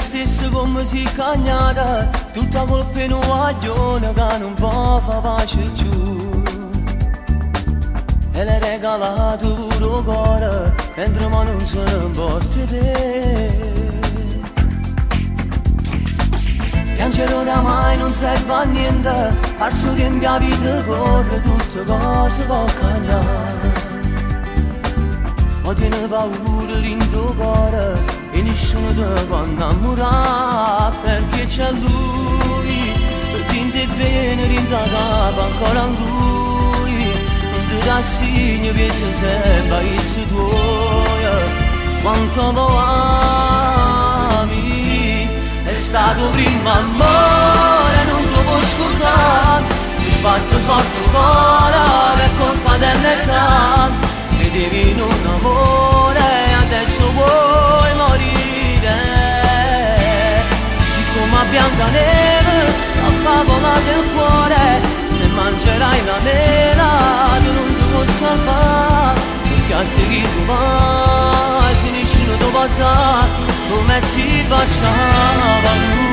stessa come si cagnata, tutta colpa in un guaglione che non può far pace più. E le regalato pure il cuore, mentre ma non se ne porta te. Piangere oramai non serve a niente, passo tempo la vita corre, tutte cose può cambiare. Ma tiene paura in tuo cuore e nessuno ti può innamorare, perché c'è lui, per tinta e venere in ta capa ancora a lui. Non ti rassegni, pensa sempre a questo tuo, quanto lo ami. È stato prima amore, non ti può scordare, ti sbatte forte il cuore per colpa dell'età. Vedevi in un amore, adesso vuoi morire. Siccome a Biancaneve, la favola del cuore, se mangerai la mela, tu non ti puoi salvare, perché a te chi tu vai, se nessuno ti può dare, come ti baciava lui.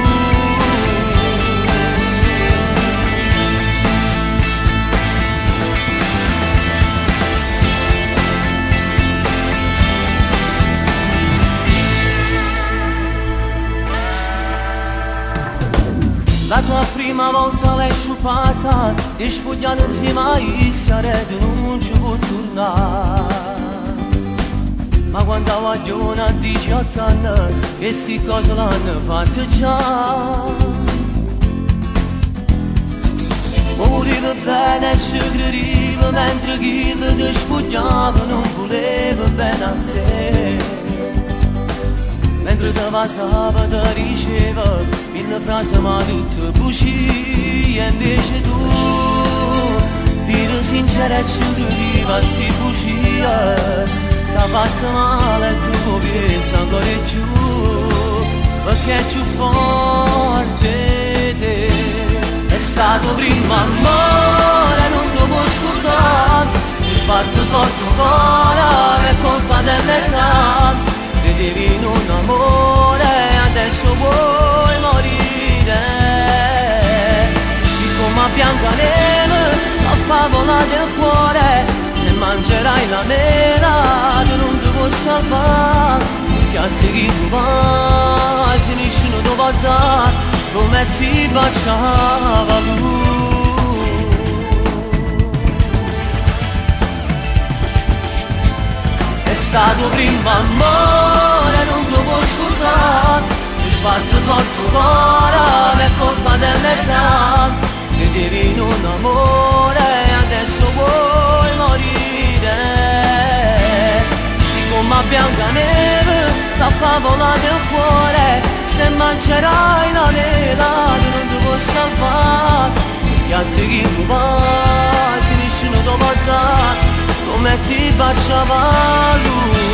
La tua prima volta l'hai sciupata, ti spogliata insieme a essa, rete non ci può tornare. Ma quando vogliono a 18 anni, queste cose l'hanno fatte già. Voleva bene e si credeva, mentre chi ti spogliava non voleva bene a te. Mentre te passava te diceva mille frasi ma tutte bugie, e invece tu dire sincera e ci crediva sti bugie. T'ha fatto male e tu pensi ancora di più, perché è più forte te. È stato prima amore, non ti può scordare, ti sbatte forte il cuore per colpa dell'età. Vedevi in un amore, adesso vuoi morire. Siccome a Biancaneve, la favola del cuore, se mangerai la mela, tu non ti puoi salvare, perché a te chi tu vai, se nessuno ti può dare, come ti baciava lui. È stato prima amore, non ti può scordare, ti sbatte forte il cuore per colpa dell'età. Vedevi in un amore, adesso vuoi morire. Siccome a Biancaneve, la favola del cuore, se mangerai la mela, tu non ti puoi salvare, perché a te chi tu vai, se nessuno ti può dare, come ti baciava lui.